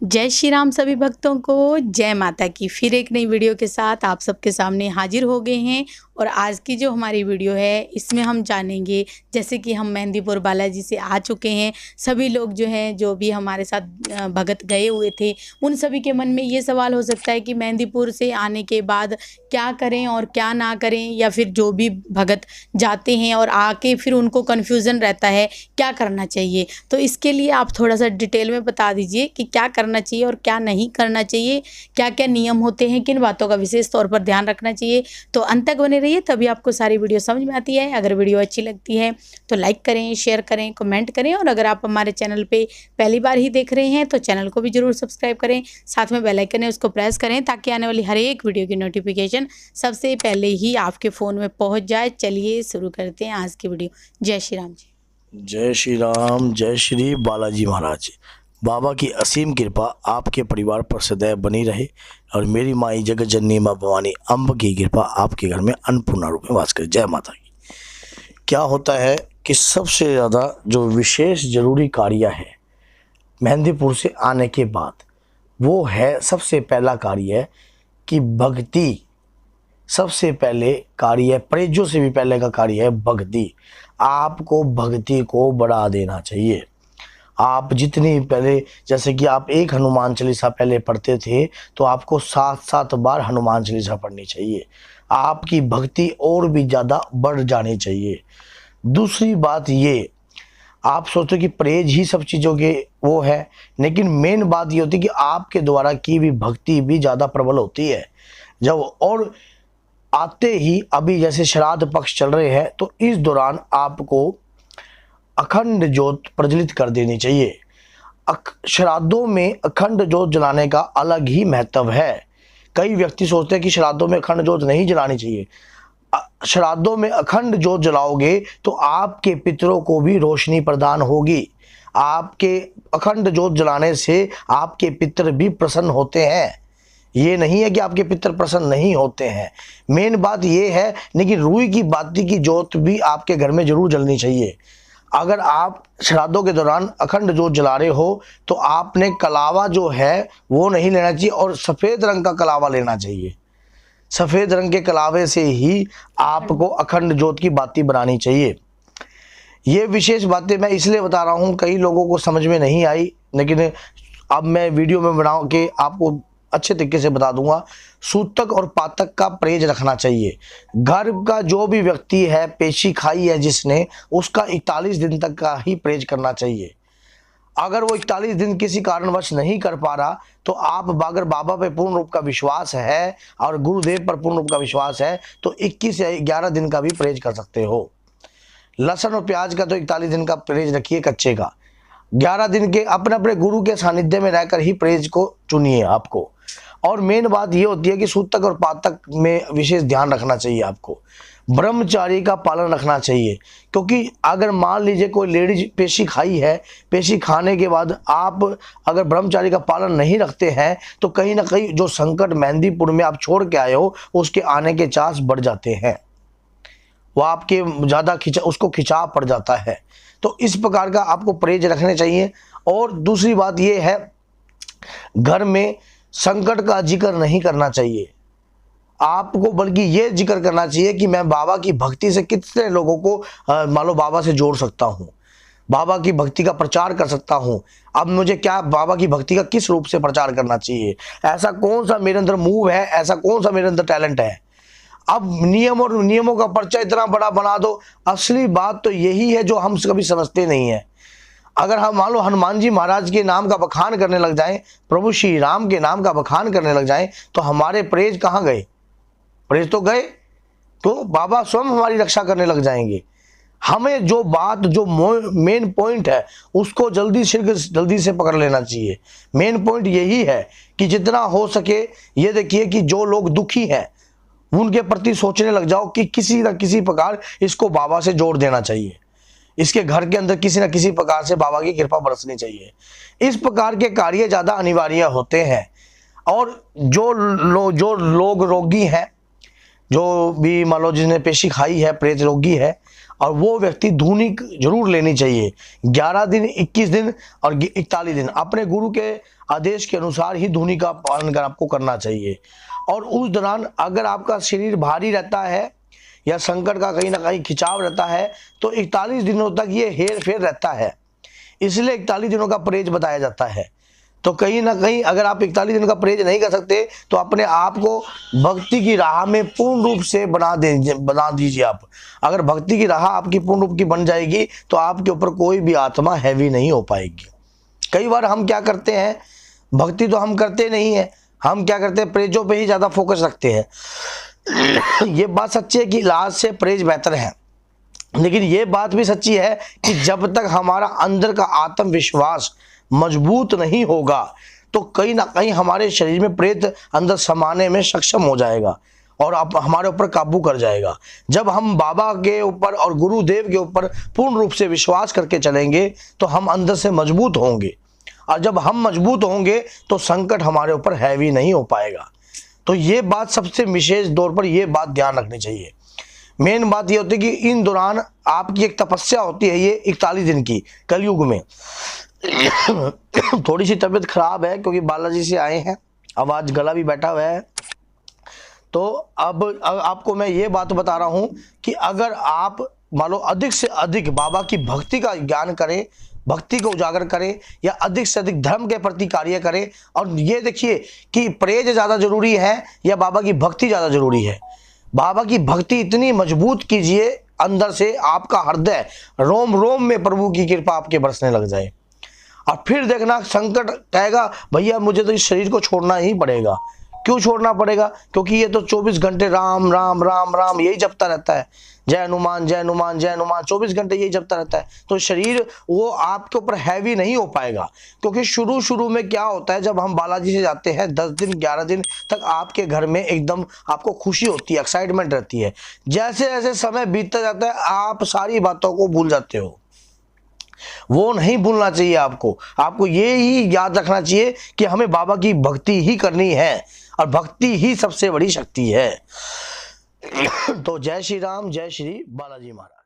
जय श्री राम सभी भक्तों को, जय माता की। फिर एक नई वीडियो के साथ आप सबके सामने हाजिर हो गए हैं। और आज की जो हमारी वीडियो है इसमें हम जानेंगे, जैसे कि हम मेहंदीपुर बालाजी से आ चुके हैं, सभी लोग जो हैं जो भी हमारे साथ भगत गए हुए थे, उन सभी के मन में ये सवाल हो सकता है कि मेहंदीपुर से आने के बाद क्या करें और क्या ना करें, या फिर जो भी भगत जाते हैं और आके फिर उनको कन्फ्यूज़न रहता है क्या करना चाहिए। तो इसके लिए आप थोड़ा सा डिटेल में बता दीजिए कि क्या करना चाहिए और क्या नहीं करना चाहिए, क्या क्या नियम होते हैं, किन बातों का विशेष तौर पर ध्यान रखना चाहिए। तो अंत तक बने रहिए, तभी आपको सारी वीडियो समझ में आती है। अगर वीडियो अच्छी लगती है तो लाइक करें, शेयर करें, कमेंट करें, और अगर आप हमारे चैनल पे पहली बार ही देख रहे हैं तो चैनल को भी जरूर सब्सक्राइब करें। साथ में बेल आइकन है उसको प्रेस करें ताकि आने वाली हर एक वीडियो की नोटिफिकेशन सबसे पहले ही आपके फ़ोन में पहुंच जाए। चलिए शुरू करते हैं आज की वीडियो। जय श्री राम जी। जय श्री राम, जय श्री बालाजी महाराज। बाबा की असीम कृपा आपके परिवार पर सदैव बनी रहे और मेरी माई जगत जननी माँ भवानी अम्ब की कृपा आपके घर में अन्नपूर्णा रूप में वास करे। जय माता की। क्या होता है कि सबसे ज़्यादा जो विशेष जरूरी कार्य है मेहंदीपुर से आने के बाद, वो है सबसे पहला कार्य है कि भक्ति। सबसे पहले कार्य है, प्रेजों से भी पहले का कार्य है भक्ति। आपको भक्ति को बढ़ा देना चाहिए। आप जितनी पहले, जैसे कि आप एक हनुमान चालीसा पहले पढ़ते थे तो आपको 7-7 बार हनुमान चालीसा पढ़नी चाहिए। आपकी भक्ति और भी ज़्यादा बढ़ जानी चाहिए। दूसरी बात ये, आप सोचते कि प्रेज ही सब चीज़ों के वो है, लेकिन मेन बात ये होती है कि आपके द्वारा की भी भक्ति भी ज़्यादा प्रबल होती है। जब और आते ही अभी जैसे श्राद्ध पक्ष चल रहे हैं तो इस दौरान आपको अखंड ज्योत प्रज्वलित कर देनी चाहिए। श्राद्धों में अखंड ज्योत जलाने का अलग ही महत्व है। कई व्यक्ति सोचते हैं कि श्राद्धों में अखंड ज्योत नहीं जलानी चाहिए। श्राद्धों में अखंड ज्योत जलाओगे तो आपके पितरों को भी रोशनी प्रदान होगी। आपके अखंड ज्योत जलाने से आपके पितर भी प्रसन्न होते हैं। ये नहीं है कि आपके पितर प्रसन्न नहीं होते हैं, मेन बात ये है। लेकिन रूई की बाती की ज्योत भी आपके घर में जरूर जलनी चाहिए। अगर आप श्राद्धों के दौरान अखंड ज्योत जला रहे हो तो आपने कलावा जो है वो नहीं लेना चाहिए और सफ़ेद रंग का कलावा लेना चाहिए। सफ़ेद रंग के कलावे से ही आपको अखंड ज्योत की बाती बनानी चाहिए। ये विशेष बातें मैं इसलिए बता रहा हूँ, कई लोगों को समझ में नहीं आई, लेकिन अब मैं वीडियो में बना के आपको अच्छे तरीके से बता दूंगा। सूतक और पातक का परहेज रखना चाहिए। घर का जो भी व्यक्ति है, पेशी खाई है जिसने, उसका 41 दिन तक का ही परहेज करना चाहिए। अगर वो 41 दिन किसी कारणवश नहीं कर पा रहा तो आप अगर बाबा पे पूर्ण रूप का विश्वास है और गुरुदेव पर पूर्ण रूप का विश्वास है तो 21 या 11 दिन का भी परहेज कर सकते हो। लहसुन और प्याज का तो 41 दिन का परहेज रखिए कच्चे का। 11 दिन के अपने अपने गुरु के सानिध्य में रहकर ही परहेज को चुनिए आपको। और मेन बात ये होती है कि सूतक और पातक में विशेष ध्यान रखना चाहिए आपको। ब्रह्मचारी का पालन रखना चाहिए, क्योंकि अगर मान लीजिए कोई लेडीज पेशी खाई है, पेशी खाने के बाद आप अगर ब्रह्मचारी का पालन नहीं रखते हैं तो कहीं ना कहीं जो संकट मेहंदीपुर में आप छोड़ के आए हो उसके आने के चांस बढ़ जाते हैं। वो आपके ज़्यादा उसको खिंचाव पड़ जाता है। तो इस प्रकार का आपको परहेज रखने चाहिए। और दूसरी बात ये है, घर में संकट का जिक्र नहीं करना चाहिए आपको, बल्कि ये जिक्र करना चाहिए कि मैं बाबा की भक्ति से कितने लोगों को मान लो बाबा से जोड़ सकता हूँ, बाबा की भक्ति का प्रचार कर सकता हूँ। अब मुझे क्या बाबा की भक्ति का किस रूप से प्रचार करना चाहिए, ऐसा कौन सा मेरे अंदर मूव है, ऐसा कौन सा मेरे अंदर टैलेंट है। अब नियम और नियमों का पर्चा इतना बड़ा बना दो। असली बात तो यही है जो हम कभी समझते नहीं है। अगर हम मान लो हनुमान जी महाराज के नाम का बखान करने लग जाएं, प्रभु श्री राम के नाम का बखान करने लग जाएं, तो हमारे प्रेज कहाँ गए? प्रेज तो गए, तो बाबा स्वयं हमारी रक्षा करने लग जाएंगे। हमें जो बात, जो मेन पॉइंट है उसको जल्दी से पकड़ लेना चाहिए। मेन पॉइंट यही है कि जितना हो सके ये देखिए कि जो लोग दुखी हैं उनके प्रति सोचने लग जाओ कि किसी न किसी प्रकार इसको बाबा से जोड़ देना चाहिए। इसके घर के अंदर किसी न किसी प्रकार से बाबा की कृपा बरसनी चाहिए। इस प्रकार के कार्य ज़्यादा अनिवार्य होते हैं। और जो लोग रोगी हैं, जो भी मान लो जिसने पेशी खाई है, प्रेत रोगी है, और वो व्यक्ति धूनी जरूर लेनी चाहिए। 11 दिन, 21 दिन और 41 दिन अपने गुरु के आदेश के अनुसार ही धूनी का पालन कर आपको करना चाहिए। और उस दौरान अगर आपका शरीर भारी रहता है या संकट का कहीं ना कहीं खिंचाव रहता है तो 41 दिनों तक ये हेर फेर रहता है, इसलिए 41 दिनों का परहेज बताया जाता है। तो कहीं ना कहीं अगर आप 41 दिन का परहेज नहीं कर सकते तो अपने आप को भक्ति की राह में पूर्ण रूप से बना दीजिए आप। अगर भक्ति की राह आपकी पूर्ण रूप की बन जाएगी तो आपके ऊपर कोई भी आत्मा हैवी नहीं हो पाएगी। कई बार हम क्या करते हैं, भक्ति तो हम करते नहीं है, हम क्या करते हैं, परहेजों पे ही ज़्यादा फोकस रखते हैं। ये बात सच्ची है कि इलाज से परहेज बेहतर है, लेकिन ये बात भी सच्ची है कि जब तक हमारा अंदर का आत्मविश्वास मजबूत नहीं होगा तो कहीं ना कहीं हमारे शरीर में प्रेत अंदर समाने में सक्षम हो जाएगा और आप हमारे ऊपर काबू कर जाएगा। जब हम बाबा के ऊपर और गुरुदेव के ऊपर पूर्ण रूप से विश्वास करके चलेंगे तो हम अंदर से मजबूत होंगे, और जब हम मजबूत होंगे तो संकट हमारे ऊपर हैवी नहीं हो पाएगा। तो ये बात सबसे विशेष तौर पर ये बात ध्यान रखनी चाहिए। मेन बात ये होती है कि इन दौरान आपकी एक तपस्या होती है, ये 41 दिन की कलयुग में। थोड़ी सी तबीयत खराब है क्योंकि बालाजी से आए हैं, आवाज गला भी बैठा हुआ है। तो अब आपको मैं ये बात बता रहा हूं कि अगर आप मान लो अधिक से अधिक बाबा की भक्ति का ज्ञान करें, भक्ति को उजागर करें या अधिक से अधिक धर्म के प्रति कार्य करें, और ये देखिए कि परहेज ज़्यादा जरूरी है या बाबा की भक्ति ज़्यादा जरूरी है। बाबा की भक्ति इतनी मजबूत कीजिए अंदर से, आपका हृदय रोम रोम में प्रभु की कृपा आपके बरसने लग जाए, और फिर देखना संकट कहेगा भैया मुझे तो इस शरीर को छोड़ना ही पड़ेगा। क्यों छोड़ना पड़ेगा? क्योंकि ये तो 24 घंटे राम राम राम राम यही जपता रहता है, जय हनुमान जय हनुमान जय हनुमान, 24 घंटे यही जपता रहता है। तो शरीर वो आपके ऊपर हैवी नहीं हो पाएगा, क्योंकि शुरू में क्या होता है, जब हम बालाजी से जाते हैं 10 दिन 11 दिन तक आपके घर में एकदम आपको खुशी होती है, एक्साइटमेंट रहती है। जैसे जैसे समय बीतता जाता है आप सारी बातों को भूल जाते हो। वो नहीं भूलना चाहिए आपको ये ही याद रखना चाहिए कि हमें बाबा की भक्ति ही करनी है, और भक्ति ही सबसे बड़ी शक्ति है। तो जय श्री राम, जय श्री बालाजी महाराज।